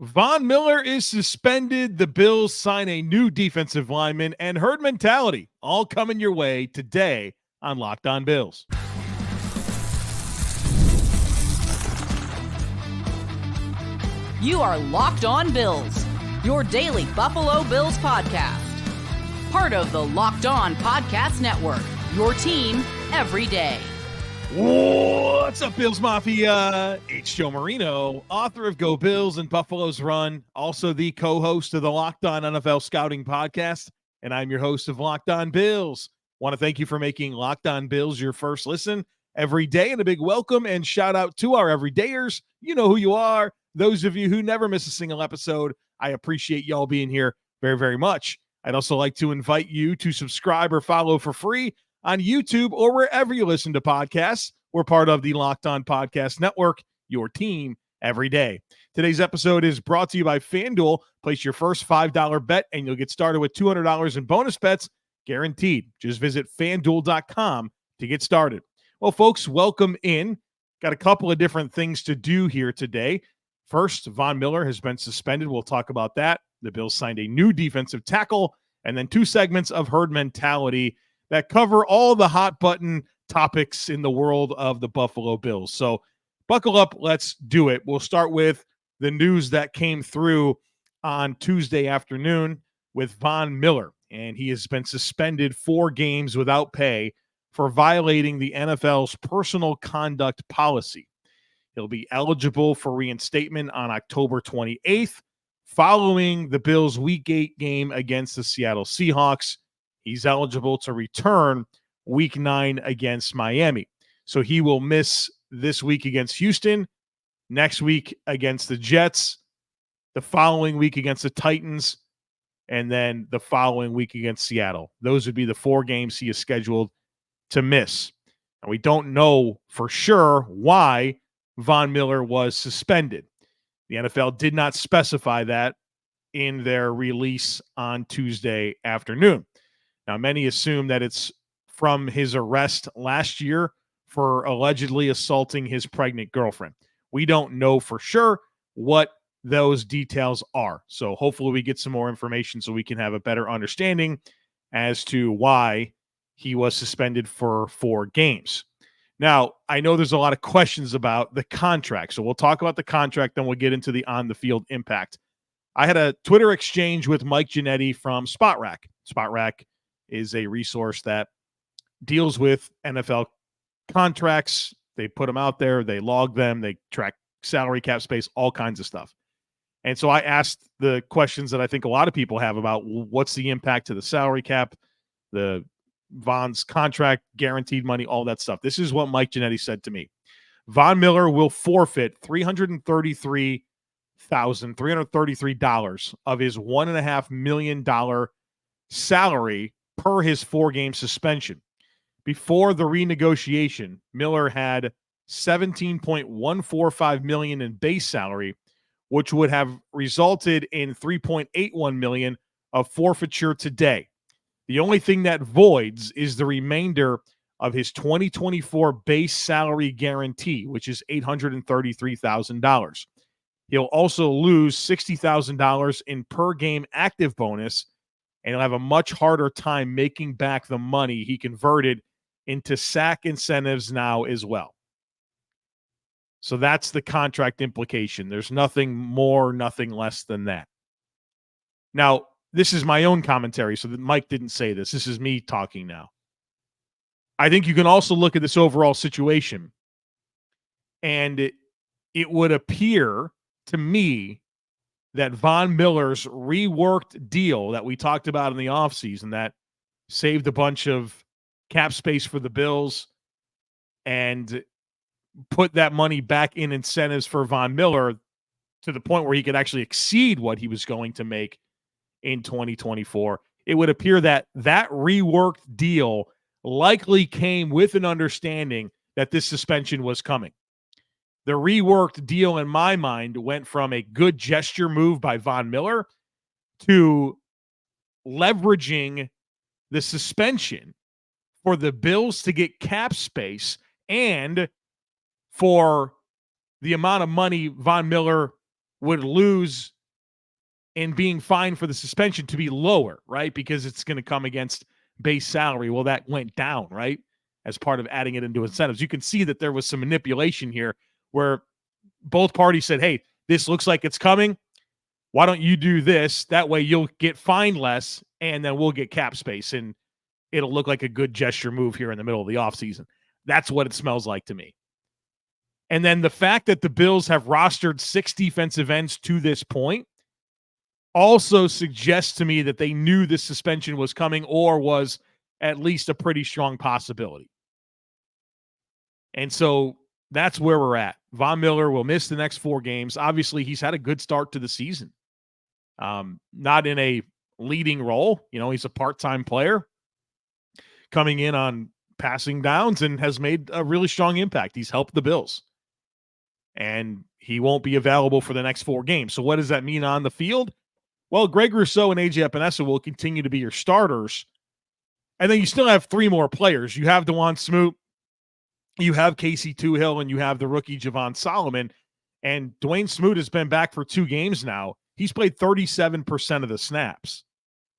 Von Miller is suspended. The Bills sign a new defensive lineman, and herd mentality all coming your way today on Locked On Bills. You are Locked On Bills, your daily Buffalo Bills podcast. Part of the Locked On Podcast Network, your team every day. What's up, Bills Mafia? It's Joe Marino, author of Go Bills and Buffalo's Run, also the co-host of the Locked On NFL Scouting Podcast, and I'm your host of Locked On Bills. Want to thank you for making Locked On Bills your first listen every day, and a big welcome and shout out to our everydayers. You know who you are. Those of you who never miss a single episode, I appreciate y'all being here very, very much. I'd also like to invite you to subscribe or follow for free on YouTube or wherever you listen to podcasts. We're part of the Locked On Podcast Network, your team every day. Today's episode is brought to you by FanDuel. Place your first $5 bet and you'll get started with $200 in bonus bets guaranteed. Just visit FanDuel.com to get started. Well, folks, welcome in. Got a couple of different things to do here today. First, Von Miller has been suspended. We'll talk about that. The Bills signed a new defensive tackle, and then two segments of herd mentality that cover all the hot button topics in the world of the Buffalo Bills. So buckle up. Let's do it. We'll start with the news that came through on Tuesday afternoon with Von Miller, and he has been suspended 4 games without pay for violating the NFL's personal conduct policy. He'll be eligible for reinstatement on October 28th, following the Bills' Week 8 game against the Seattle Seahawks. He's eligible to return Week 9 against Miami. So he will miss this week against Houston, next week against the Jets, the following week against the Titans, and then the following week against Seattle. Those would be the 4 games he is scheduled to miss. And we don't know for sure why Von Miller was suspended. The NFL did not specify that in their release on Tuesday afternoon. Now, many assume that it's from his arrest last year for allegedly assaulting his pregnant girlfriend. We don't know for sure what those details are. So hopefully we get some more information so we can have a better understanding as to why he was suspended for 4 games. Now, I know there's a lot of questions about the contract, so we'll talk about the contract, then we'll get into the on-the-field impact. I had a Twitter exchange with Mike Ginnetti from SpotRack. SpotRack is a resource that deals with NFL contracts. They put them out there, they log them, they track salary cap space, all kinds of stuff. And so I asked the questions that I think a lot of people have about what's the impact to the salary cap, the Von's contract, guaranteed money, all that stuff. This is what Mike Ginnetti said to me. Von Miller will forfeit $333 of his $1.5 million salary per his 4-game suspension. Before the renegotiation, Miller had $17.145 million in base salary, which would have resulted in $3.81 million of forfeiture today. The only thing that voids is the remainder of his 2024 base salary guarantee, which is $833,000. He'll also lose $60,000 in per-game active bonus, and he'll have a much harder time making back the money he converted into sack incentives now as well. So that's the contract implication. There's nothing more, nothing less than that. Now, this is my own commentary, so that Mike didn't say this. This is me talking now. I think you can also look at this overall situation, and it would appear to me that Von Miller's reworked deal that we talked about in the offseason that saved a bunch of cap space for the Bills and put that money back in incentives for Von Miller to the point where he could actually exceed what he was going to make in 2024. It would appear that that reworked deal likely came with an understanding that this suspension was coming. The reworked deal, in my mind, went from a good gesture move by Von Miller to leveraging the suspension for the Bills to get cap space and for the amount of money Von Miller would lose in being fined for the suspension to be lower, right? Because it's going to come against base salary. Well, that went down, right? As part of adding it into incentives. You can see that there was some manipulation here where both parties said, hey, this looks like it's coming. Why don't you do this? That way you'll get fined less, and then we'll get cap space, and it'll look like a good gesture move here in the middle of the offseason. That's what it smells like to me. And then the fact that the Bills have rostered 6 defensive ends to this point also suggests to me that they knew this suspension was coming or was at least a pretty strong possibility. And so that's where we're at. Von Miller will miss the next 4 games. Obviously, he's had a good start to the season. Not in a leading role. He's a part-time player coming in on passing downs and has made a really strong impact. He's helped the Bills. And he won't be available for the next 4 games. So what does that mean on the field? Well, Greg Rousseau and A.J. Epenesa will continue to be your starters. And then you still have 3 more players. You have Dawuane Smoot, you have Casey Toohill, and you have the rookie Javon Solomon. And Dwayne Smoot has been back for 2 games now. He's played 37% of the snaps.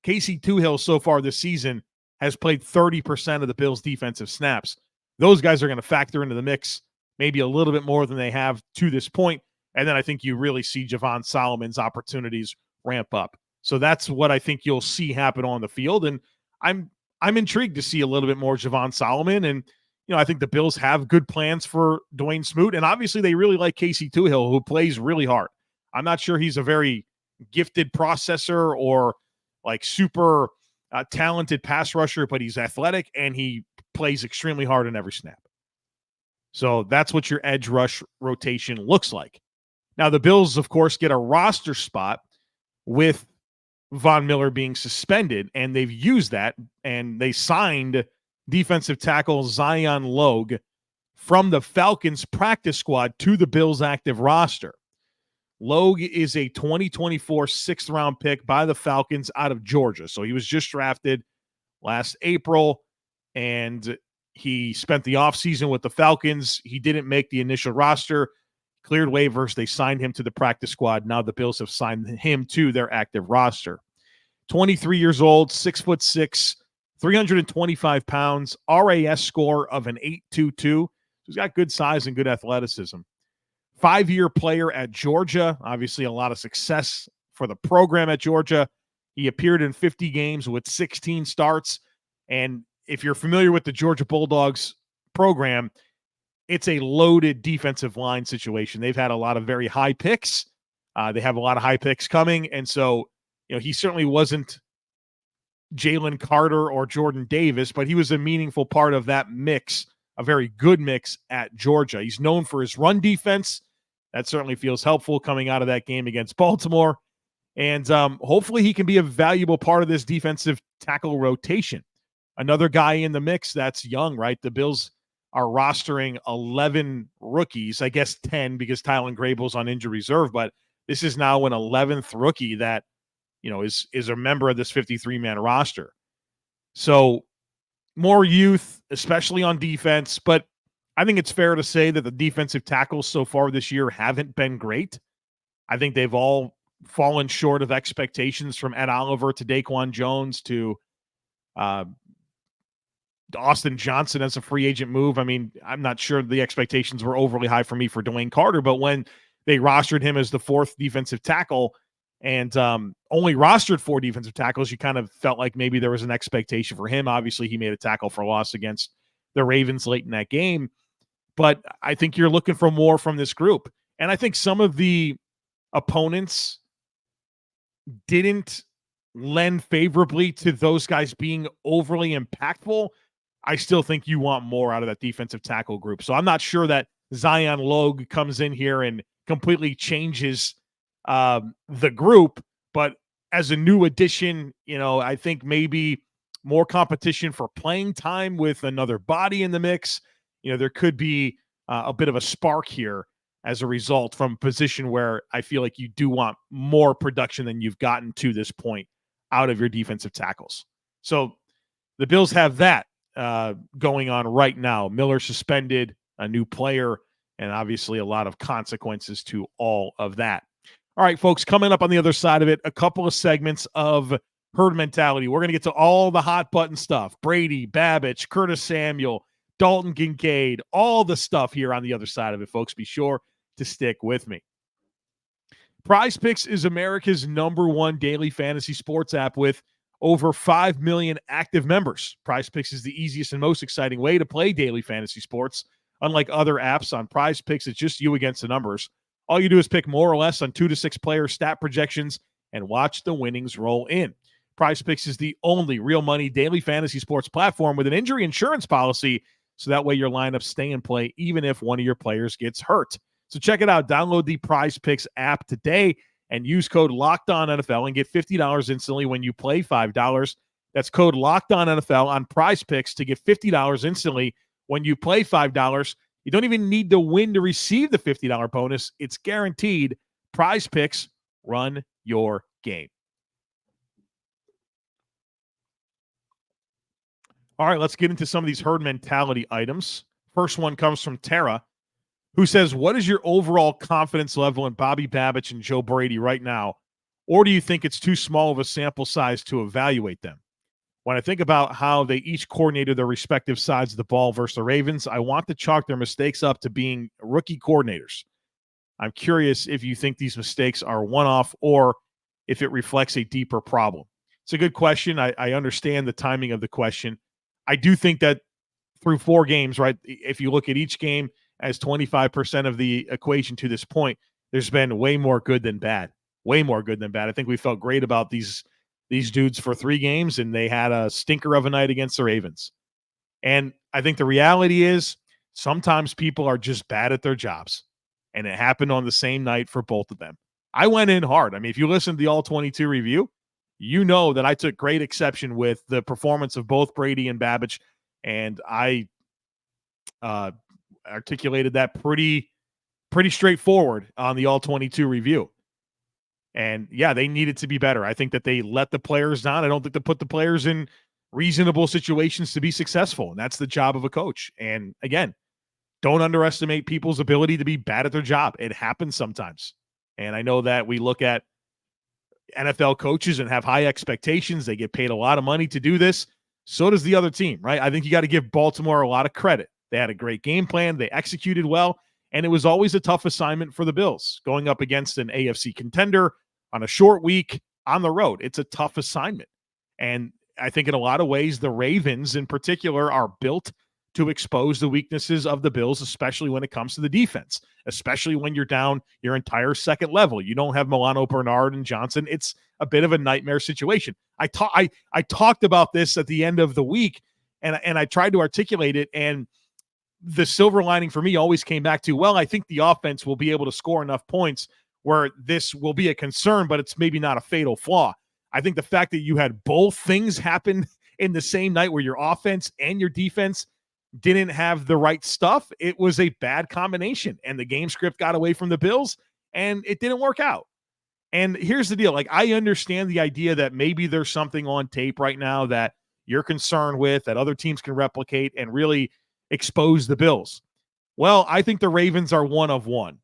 Casey Toohill so far this season has played 30% of the Bills' defensive snaps. Those guys are going to factor into the mix maybe a little bit more than they have to this point. And then I think you really see Javon Solomon's opportunities ramp up. So that's what I think you'll see happen on the field. And I'm intrigued to see a little bit more Javon Solomon. And, I think the Bills have good plans for Dwayne Smoot. And obviously they really like Casey Toohill, who plays really hard. I'm not sure he's a very gifted processor or like super talented pass rusher, but he's athletic and he plays extremely hard in every snap. So that's what your edge rush rotation looks like. Now, the Bills, of course, get a roster spot with Von Miller being suspended, and they've used that, and they signed defensive tackle Zion Logue from the Falcons practice squad to the Bills active roster. Logue is a 2024 6th-round pick by the Falcons out of Georgia. So he was just drafted last April, and he spent the offseason with the Falcons. He didn't make the initial roster, cleared waivers. They signed him to the practice squad. Now the Bills have signed him to their active roster. 23 years old, 6'6", 325 pounds, RAS score of an 8.22. So he's got good size and good athleticism. 5-year player at Georgia. Obviously a lot of success for the program at Georgia. He appeared in 50 games with 16 starts. And if you're familiar with the Georgia Bulldogs program, it's a loaded defensive line situation. They've had a lot of very high picks. They have a lot of high picks coming. And so, he certainly wasn't Jalen Carter or Jordan Davis, but he was a meaningful part of that mix, a very good mix at Georgia. He's known for his run defense. That certainly feels helpful coming out of that game against Baltimore. And hopefully he can be a valuable part of this defensive tackle rotation. Another guy in the mix that's young, right? The Bills are rostering 11 rookies, I guess 10 because Tylen Grable's on injured reserve, but this is now an 11th rookie that, is a member of this 53-man roster. So more youth, especially on defense, but I think it's fair to say that the defensive tackles so far this year haven't been great. I think they've all fallen short of expectations, from Ed Oliver to Daquan Jones to Austin Johnson as a free agent move. I mean, I'm not sure the expectations were overly high for me for Dewayne Carter, but when they rostered him as the 4th defensive tackle and only rostered 4 defensive tackles, you kind of felt like maybe there was an expectation for him. Obviously, he made a tackle for loss against the Ravens late in that game, but I think you're looking for more from this group. And I think some of the opponents didn't lend favorably to those guys being overly impactful. I still think you want more out of that defensive tackle group. So I'm not sure that Zion Logue comes in here and completely changes the group, but as a new addition, I think maybe more competition for playing time with another body in the mix. There could be a bit of a spark here as a result from a position where I feel like you do want more production than you've gotten to this point out of your defensive tackles. So the Bills have that going on right now. Miller suspended, a new player, and obviously a lot of consequences to all of that. All right, folks, coming up on the other side of it, a couple of segments of herd mentality. We're going to get to all the hot button stuff. Brady, Babich, Curtis Samuel, Dalton Kincaid, all the stuff here on the other side of it, folks. Be sure to stick with me. PrizePicks is America's #1 daily fantasy sports app with over 5 million active members. PrizePicks is the easiest and most exciting way to play daily fantasy sports. Unlike other apps on PrizePicks, it's just you against the numbers. All you do is pick more or less on 2 to 6 player stat projections and watch the winnings roll in. PrizePicks is the only real money daily fantasy sports platform with an injury insurance policy, so that way your lineups stay in play even if one of your players gets hurt. So check it out. Download the PrizePicks app today and use code LOCKEDONNFL and get $50 instantly when you play $5. That's code LOCKEDONNFL on PrizePicks to get $50 instantly when you play $5. You don't even need to win to receive the $50 bonus. It's guaranteed. PrizePicks, run your game. All right, let's get into some of these herd mentality items. First one comes from Tara, who says, what is your overall confidence level in Bobby Babich and Joe Brady right now? Or do you think it's too small of a sample size to evaluate them? When I think about how they each coordinated their respective sides of the ball versus the Ravens, I want to chalk their mistakes up to being rookie coordinators. I'm curious if you think these mistakes are one-off or if it reflects a deeper problem. It's a good question. I understand the timing of the question. I do think that through 4 games, right, if you look at each game as 25% of the equation to this point, there's been way more good than bad. Way more good than bad. I think we felt great about these dudes for 3 games, and they had a stinker of a night against the Ravens. And I think the reality is sometimes people are just bad at their jobs, and it happened on the same night for both of them. I went in hard. I mean, if you listen to the All-22 review, you know that I took great exception with the performance of both Brady and Babich, and I articulated that pretty straightforward on the All-22 review. And, yeah, they needed to be better. I think that they let the players down. I don't think they put the players in reasonable situations to be successful, and that's the job of a coach. And, again, don't underestimate people's ability to be bad at their job. It happens sometimes. And I know that we look at NFL coaches and have high expectations. They get paid a lot of money to do this. So does the other team, right? I think you got to give Baltimore a lot of credit. They had a great game plan. They executed well. And it was always a tough assignment for the Bills going up against an AFC contender on a short week on the road. It's a tough assignment. And I think in a lot of ways, the Ravens in particular are built to expose the weaknesses of the Bills, especially when it comes to the defense, especially when you're down your entire second level. You don't have Milano, Bernard, and Johnson. It's a bit of a nightmare situation. I talked about this at the end of the week, and I tried to articulate it, and the silver lining for me always came back to, well, I think the offense will be able to score enough points where this will be a concern, but it's maybe not a fatal flaw. I think the fact that you had both things happen in the same night where your offense and your defense didn't have the right stuff, it was a bad combination. And the game script got away from the Bills, and it didn't work out. And here's the deal. Like, I understand the idea that maybe there's something on tape right now that you're concerned with, that other teams can replicate and really expose the Bills. Well, I think the Ravens are one of one.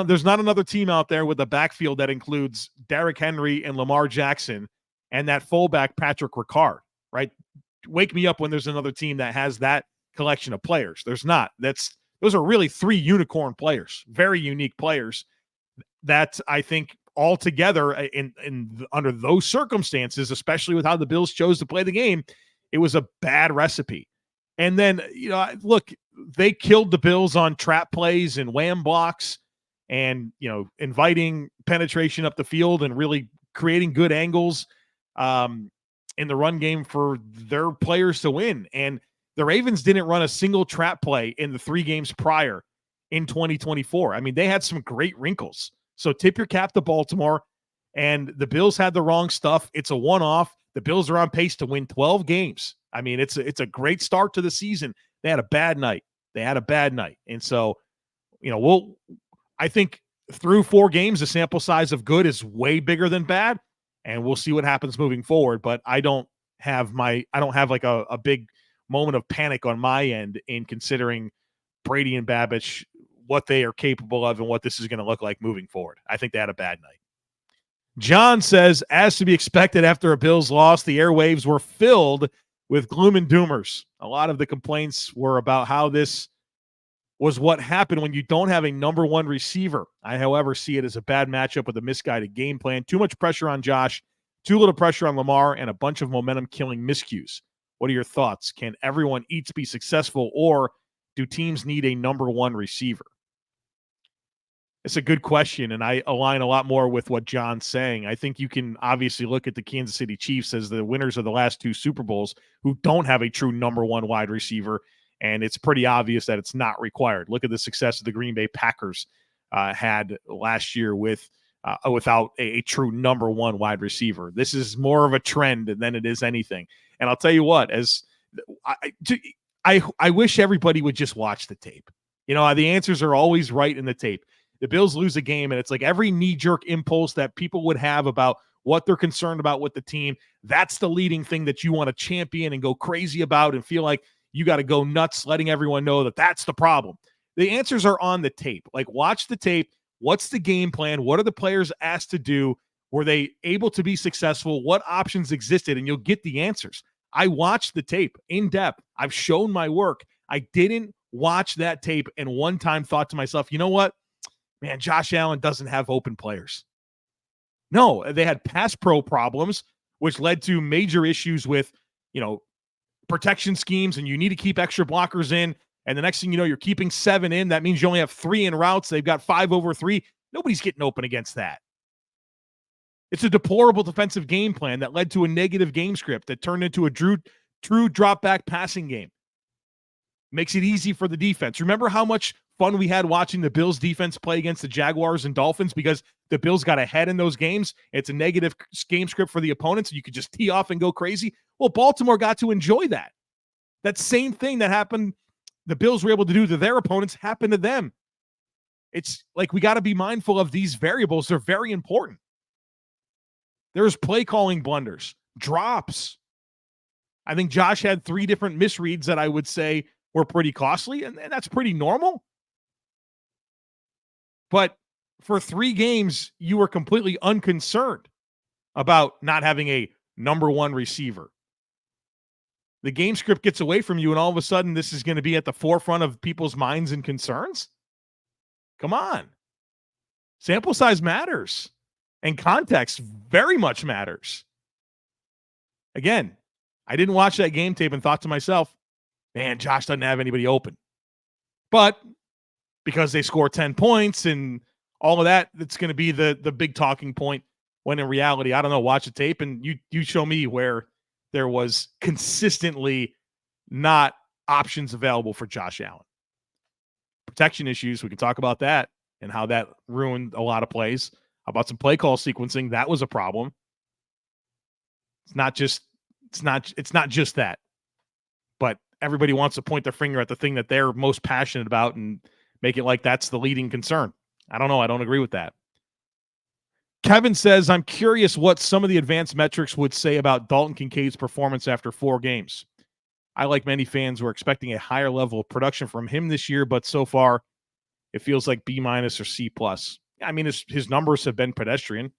There's not another team out there with a backfield that includes Derrick Henry and Lamar Jackson and that fullback Patrick Ricard, right? Wake me up when there's another team that has that collection of players. There's not. Those are really 3 unicorn players, very unique players that I think all together under those circumstances, especially with how the Bills chose to play the game, it was a bad recipe. And then, look, they killed the Bills on trap plays and wham blocks and, inviting penetration up the field and really creating good angles in the run game for their players to win. And the Ravens didn't run a single trap play in the 3 games prior in 2024. I mean, they had some great wrinkles. So tip your cap to Baltimore, and the Bills had the wrong stuff. It's a one-off. The Bills are on pace to win 12 games. I mean, it's a great start to the season. They had a bad night. And so, I think through 4 games, the sample size of good is way bigger than bad, and we'll see what happens moving forward. But I don't have like a big moment of panic on my end in considering Brady and Babich what they are capable of and what this is going to look like moving forward. I think they had a bad night. John says, as to be expected after a Bills loss, the airwaves were filled with gloom and doomers. A lot of the complaints were about how this was what happened when you don't have a number one receiver. I, however, see it as a bad matchup with a misguided game plan. Too much pressure on Josh, too little pressure on Lamar, and a bunch of momentum-killing miscues. What are your thoughts? Can everyone each be successful, or do teams need a number one receiver? It's a good question, and I align a lot more with what John's saying. I think you can obviously look at the Kansas City Chiefs as the winners of the last two Super Bowls who don't have a true number one wide receiver, and it's pretty obvious that it's not required. Look at the success of the Green Bay Packers had last year without a true number one wide receiver. This is more of a trend than it is anything. And I'll tell you what, I wish everybody would just watch the tape. You know, the answers are always right in the tape. The Bills lose a game, and it's like every knee-jerk impulse that people would have about what they're concerned about with the team, that's the leading thing that you want to champion and go crazy about and feel like you got to go nuts letting everyone know that that's the problem. The answers are on the tape. Like, watch the tape. What's the game plan? What are the players asked to do? Were they able to be successful? What options existed? And you'll get the answers. I watched the tape in depth. I've shown my work. I didn't watch that tape and one time thought to myself, you know what? Man, Josh Allen doesn't have open players. No, they had pass pro problems, which led to major issues with, protection schemes, and you need to keep extra blockers in. And the next thing you know, you're keeping 7 in. That means you only have 3 in routes. They've got 5 over 3. Nobody's getting open against that. It's a deplorable defensive game plan that led to a negative game script that turned into a true drop back passing game. Makes it easy for the defense. Remember how much fun we had watching the Bills defense play against the Jaguars and Dolphins because the Bills got ahead in those games? It's a negative game script for the opponents. And you could just tee off and go crazy. Well, Baltimore got to enjoy that. That same thing that happened, the Bills were able to do to their opponents, happened to them. It's like we got to be mindful of these variables. They're very important. There's play calling blunders, drops. I think Josh had 3 different misreads that I would say were pretty costly, and that's pretty normal. But for 3 games, you were completely unconcerned about not having a number one receiver. The game script gets away from you, and all of a sudden, this is going to be at the forefront of people's minds and concerns? Come on. Sample size matters, and context very much matters. Again, I didn't watch that game tape and thought to myself, man, Josh doesn't have anybody open. But because they score 10 points and all of that, it's going to be the big talking point, when in reality, I don't know, watch the tape and you show me where there was consistently not options available for Josh Allen. Protection issues, we can talk about that and how that ruined a lot of plays. How about some play call sequencing? That was a problem. It's not just that. But everybody wants to point their finger at the thing that they're most passionate about and make it like that's the leading concern. I don't know. I don't agree with that. Kevin says, I'm curious what some of the advanced metrics would say about Dalton Kincaid's performance after 4 games. I, like many fans, were expecting a higher level of production from him this year, but so far it feels like B- or C+. I mean, his numbers have been pedestrian.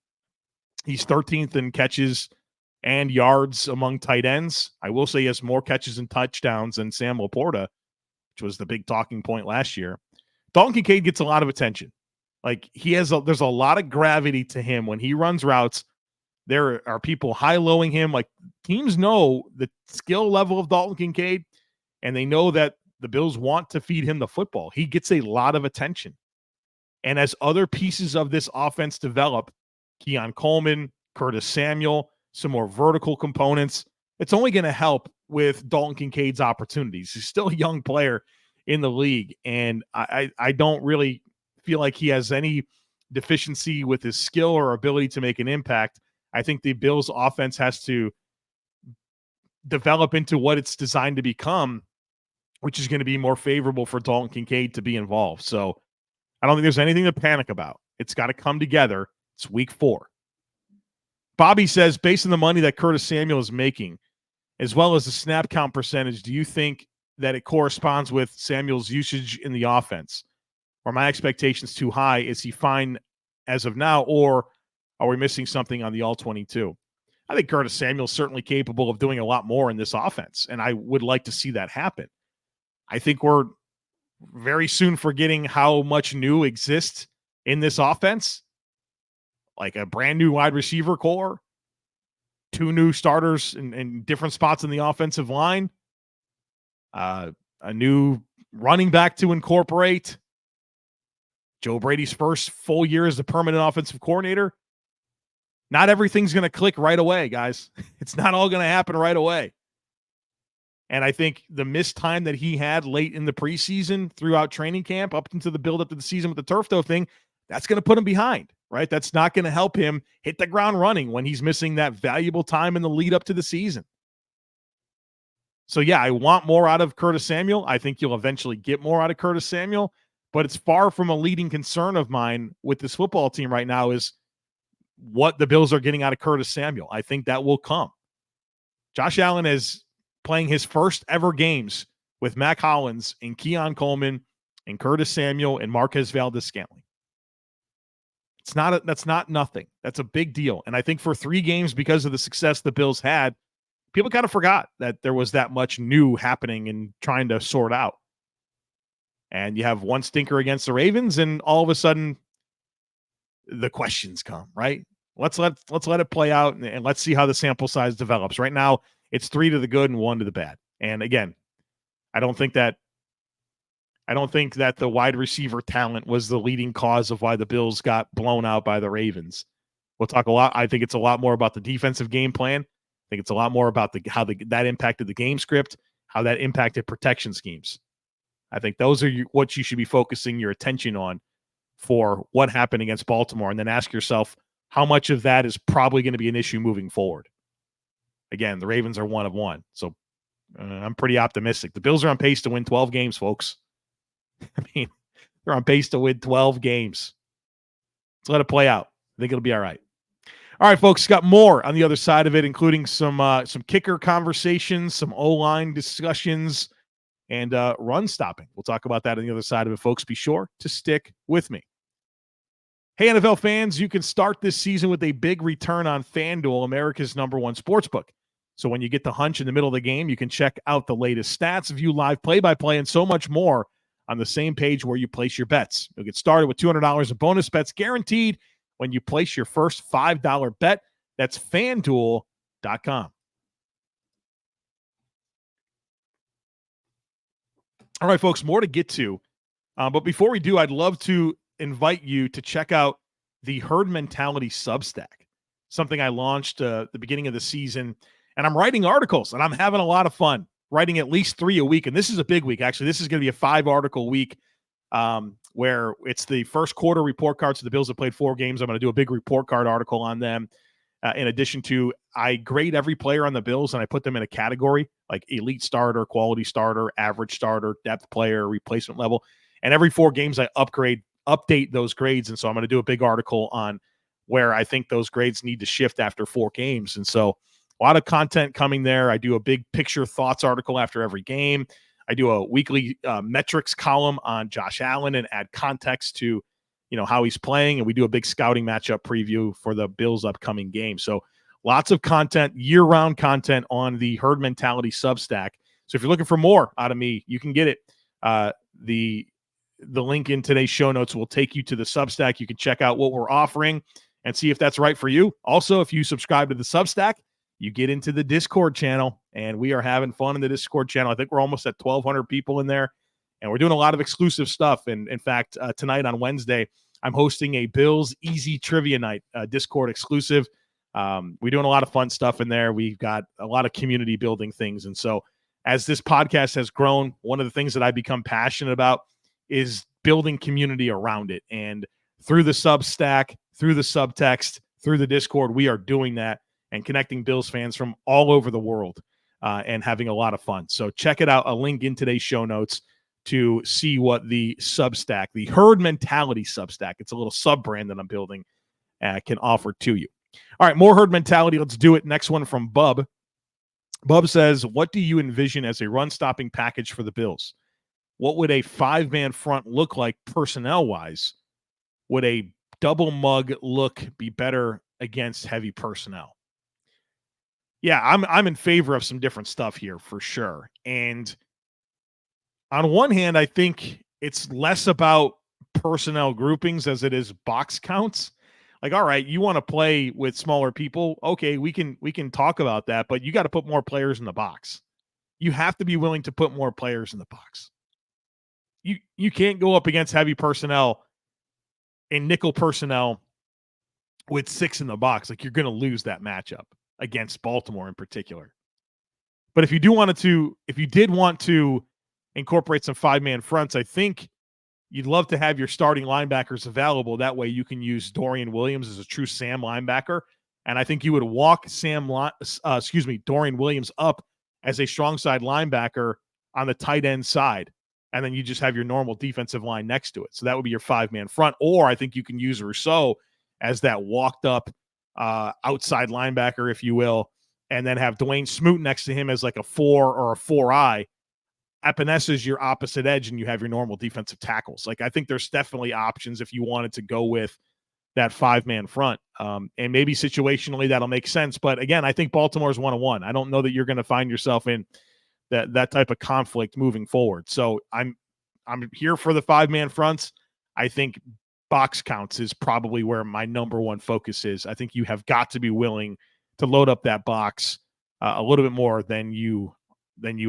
He's 13th in catches and yards among tight ends. I will say he has more catches and touchdowns than Sam Laporta, which was the big talking point last year. Dalton Kincaid gets a lot of attention. Like, there's a lot of gravity to him when he runs routes. There are people high-lowing him. Like, teams know the skill level of Dalton Kincaid, and they know that the Bills want to feed him the football. He gets a lot of attention. And as other pieces of this offense develop, Keon Coleman, Curtis Samuel, some more vertical components, it's only going to help with Dalton Kincaid's opportunities. He's still a young player in the league, and I don't really feel like he has any deficiency with his skill or ability to make an impact. I think the Bills offense has to develop into what it's designed to become, which is going to be more favorable for Dalton Kincaid to be involved. So I don't think there's anything to panic about. It's got to come together. It's week 4. Bobby says, based on the money that Curtis Samuel is making, as well as the snap count percentage, do you think that it corresponds with Samuel's usage in the offense? or my expectations too high? Is he fine as of now, or are we missing something on the all-22? I think Curtis Samuel's certainly capable of doing a lot more in this offense, and I would like to see that happen. I think we're very soon forgetting how much new exists in this offense, like a brand new wide receiver core, 2 new starters in different spots in the offensive line, a new running back to incorporate, Joe Brady's first full year as the permanent offensive coordinator. Not everything's going to click right away, guys. It's not all going to happen right away. And I think the missed time that he had late in the preseason throughout training camp up into the build up to the season with the turf toe thing, that's going to put him behind, right? That's not going to help him hit the ground running when he's missing that valuable time in the lead up to the season. So, yeah, I want more out of Curtis Samuel. I think you'll eventually get more out of Curtis Samuel, but it's far from a leading concern of mine with this football team right now is what the Bills are getting out of Curtis Samuel. I think that will come. Josh Allen is playing his first ever games with Mac Hollins and Keon Coleman and Curtis Samuel and Marquez Valdes-Scantling. That's not nothing. That's a big deal. And I think for 3 games, because of the success the Bills had, people kind of forgot that there was that much new happening and trying to sort out. And you have one stinker against the Ravens, and all of a sudden the questions come, right? Let's let it play out, and let's see how the sample size develops. Right now, it's 3 to the good and 1 to the bad. And again, I don't think that the wide receiver talent was the leading cause of why the Bills got blown out by the Ravens. We'll talk a lot. I think it's a lot more about the defensive game plan. I think it's a lot more about how that impacted the game script, how that impacted protection schemes. I think those are what you should be focusing your attention on for what happened against Baltimore, and then ask yourself how much of that is probably going to be an issue moving forward. Again, the Ravens are 1 of 1, so I'm pretty optimistic. The Bills are on pace to win 12 games, folks. I mean, they're on pace to win 12 games. Let's let it play out. I think it'll be all right. All right, folks, got more on the other side of it, including some kicker conversations, some O-line discussions, and run stopping. We'll talk about that on the other side of it, folks. Be sure to stick with me. Hey, NFL fans, you can start this season with a big return on FanDuel, America's #1 sportsbook. So when you get the hunch in the middle of the game, you can check out the latest stats, view live play-by-play, and so much more on the same page where you place your bets. You'll get started with $200 in bonus bets guaranteed when you place your first $5 bet. That's FanDuel.com. All right, folks, more to get to. But before we do, I'd love to invite you to check out the Herd Mentality Substack, something I launched at the beginning of the season. And I'm writing articles, and I'm having a lot of fun writing at least 3 a week. And this is a big week, actually. This is going to be a 5-article week where it's the first quarter report cards. So the Bills have played 4 games. I'm going to do a big report card article on them. In addition to, I grade every player on the Bills, and I put them in a category, like elite starter, quality starter, average starter, depth player, replacement level. And every 4 games, I update those grades. And so I'm going to do a big article on where I think those grades need to shift after 4 games. And so a lot of content coming there. I do a big picture thoughts article after every game. I do a weekly metrics column on Josh Allen and add context to, how he's playing. And we do a big scouting matchup preview for the Bills' upcoming game. So lots of content, year-round content on the Herd Mentality Substack. So if you're looking for more out of me, you can get it. The link in today's show notes will take you to the Substack. You can check out what we're offering and see if that's right for you. Also, if you subscribe to the Substack, you get into the Discord channel, and we are having fun in the Discord channel. I think we're almost at 1,200 people in there, and we're doing a lot of exclusive stuff. And in fact, tonight on Wednesday, I'm hosting a Bills Easy Trivia Night, Discord exclusive. We're doing a lot of fun stuff in there. We've got a lot of community building things. And so as this podcast has grown, one of the things that I've become passionate about is building community around it. And through the Substack, through the subtext, through the Discord, we are doing that and connecting Bills fans from all over the world and having a lot of fun. So check it out. A link in today's show notes to see what the Substack, the Herd Mentality Substack, it's a little sub-brand that I'm building, can offer to you. All right, more Herd Mentality. Let's do it. Next one from Bub. Bub says, what do you envision as a run-stopping package for the Bills? what would a 5-man front look like personnel-wise? Would a double mug look be better against heavy personnel? Yeah, I'm in favor of some different stuff here for sure. And on one hand, I think it's less about personnel groupings as it is box counts. Like, all right, you want to play with smaller people. Okay, we can talk about that, but you got to put more players in the box. You have to be willing to put more players in the box. You can't go up against heavy personnel and nickel personnel with 6 in the box. Like, you're going to lose that matchup against Baltimore in particular. But if you did want to incorporate some 5-man fronts, I think you'd love to have your starting linebackers available. That way you can use Dorian Williams as a true Sam linebacker. And I think you would walk Dorian Williams up as a strong side linebacker on the tight end side. And then you just have your normal defensive line next to it. So that would be your 5-man front. Or I think you can use Rousseau as that walked up outside linebacker, if you will, and then have Dawuane Smoot next to him as like a 4 or a 4-eye. Epenesa is your opposite edge, and you have your normal defensive tackles. Like, I think there's definitely options if you wanted to go with that 5-man front. And maybe situationally that'll make sense. But again, I think Baltimore's 1-1. I don't know that you're going to find yourself in that type of conflict moving forward. So I'm here for the 5-man fronts. I think box counts is probably where my number one focus is. I think you have got to be willing to load up that box a little bit more than you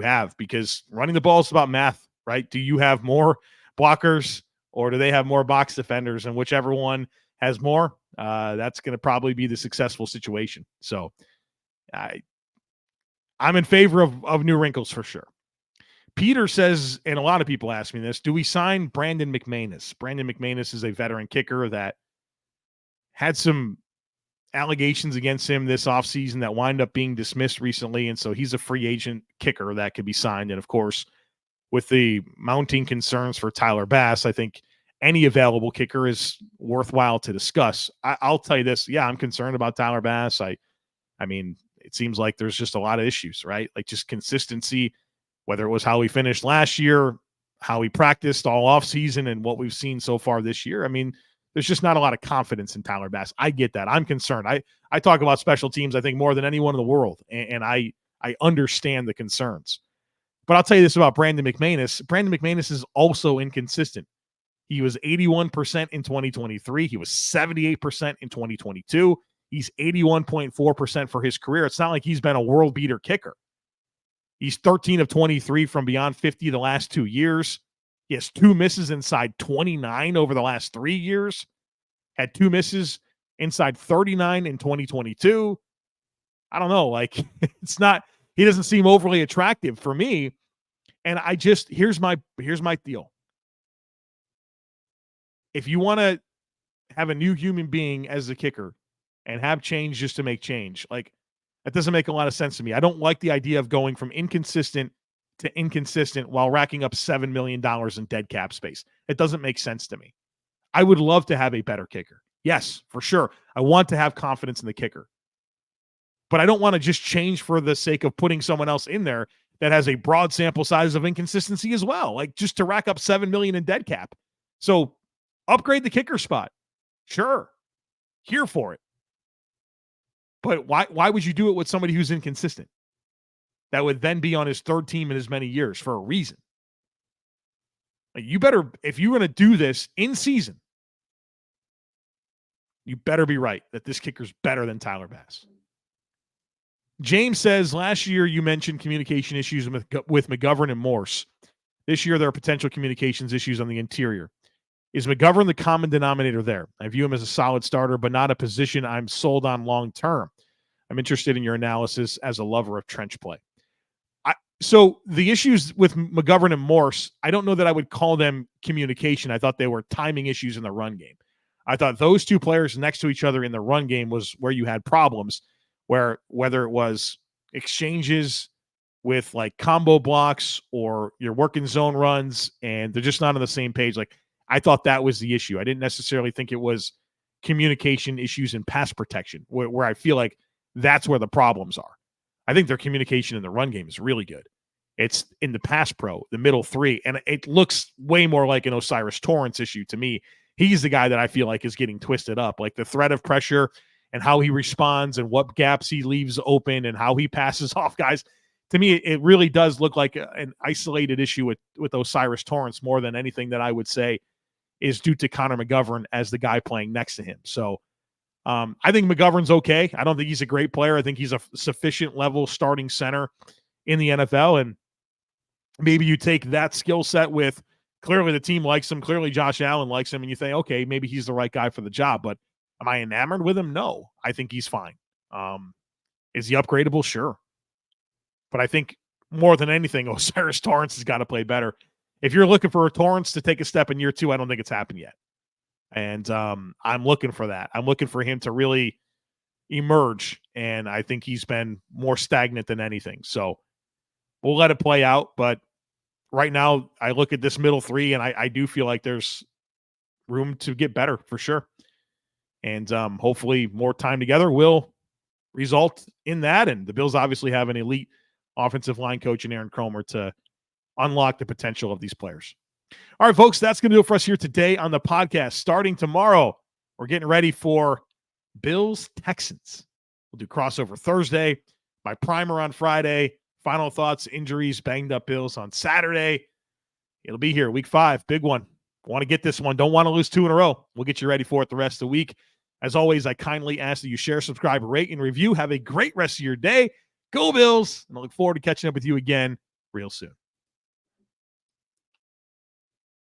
have, because running the ball is about math, right? Do you have more blockers or do they have more box defenders? And whichever one has more, that's going to probably be the successful situation. So I'm in favor of new wrinkles for sure. Peter says, and a lot of people ask me this, do we sign Brandon McManus? Brandon McManus is a veteran kicker that had some allegations against him this offseason that wind up being dismissed recently. And so he's a free agent kicker that could be signed. And of course, with the mounting concerns for Tyler Bass, I think any available kicker is worthwhile to discuss. I'll tell you this. Yeah, I'm concerned about Tyler Bass. I mean, it seems like there's just a lot of issues, right? Like just consistency, whether it was how he finished last year, how he practiced all offseason, and what we've seen so far this year. I mean, there's just not a lot of confidence in Tyler Bass. I get that. I'm concerned. I talk about special teams, I think, more than anyone in the world, and I understand the concerns. But I'll tell you this about Brandon McManus. Brandon McManus is also inconsistent. He was 81% in 2023. He was 78% in 2022. He's 81.4% for his career. It's not like he's been a world beater kicker. He's 13 of 23 from beyond 50 the last 2 years. He has 2 misses inside 29 over the last 3 years. Had 2 misses inside 39 in 2022. I don't know. Like, it's not, he doesn't seem overly attractive for me. And here's my deal. If you want to have a new human being as a kicker and have change just to make change, like, that doesn't make a lot of sense to me. I don't like the idea of going from inconsistent to inconsistent while racking up $7 million in dead cap space. It doesn't make sense to me. I would love to have a better kicker. Yes, for sure. I want to have confidence in the kicker. But I don't want to just change for the sake of putting someone else in there that has a broad sample size of inconsistency as well, like just to rack up $7 million in dead cap. So upgrade the kicker spot. Sure. Here for it. But why would you do it with somebody who's inconsistent? That would then be on his 3rd team in as many years for a reason. Like, you better, if you're going to do this in season, you better be right that this kicker's better than Tyler Bass. James says, last year you mentioned communication issues with McGovern and Morse. This year there are potential communications issues on the interior. Is McGovern the common denominator there? I view him as a solid starter, but not a position I'm sold on long-term. I'm interested in your analysis as a lover of trench play. So the issues with McGovern and Morse, I don't know that I would call them communication. I thought they were timing issues in the run game. I thought those 2 players next to each other in the run game was where you had problems, where whether it was exchanges with like combo blocks or you're working zone runs and they're just not on the same page. Like, I thought that was the issue. I didn't necessarily think it was communication issues in pass protection, where I feel like that's where the problems are. I think their communication in the run game is really good. It's in the pass pro, the middle three, and it looks way more like an Osiris Torrance issue to me. He's the guy that I feel like is getting twisted up, like the threat of pressure and how he responds and what gaps he leaves open and how he passes off guys. To me, it really does look like an isolated issue with Osiris Torrance more than anything that I would say is due to Connor McGovern as the guy playing next to him. So I think McGovern's okay. I don't think he's a great player. I think he's a sufficient level starting center in the NFL. And maybe you take that skill set with clearly the team likes him. Clearly Josh Allen likes him. And you think, okay, maybe he's the right guy for the job. But am I enamored with him? No, I think he's fine. Is he upgradable? Sure. But I think more than anything, Osiris Torrance has got to play better. If you're looking for a Torrance to take a step in year 2, I don't think it's happened yet. And I'm looking for that. I'm looking for him to really emerge. And I think he's been more stagnant than anything. So we'll let it play out. But right now, I look at this middle three, and I do feel like there's room to get better for sure. And hopefully more time together will result in that. And the Bills obviously have an elite offensive line coach in Aaron Cromer to unlock the potential of these players. All right, folks, that's going to do it for us here today on the podcast. Starting tomorrow, we're getting ready for Bills-Texans. We'll do crossover Thursday, my primer on Friday, final thoughts, injuries, banged-up Bills on Saturday. It'll be here, week 5, big one. Want to get this one. Don't want to lose 2 in a row. We'll get you ready for it the rest of the week. As always, I kindly ask that you share, subscribe, rate, and review. Have a great rest of your day. Go Bills, and I look forward to catching up with you again real soon.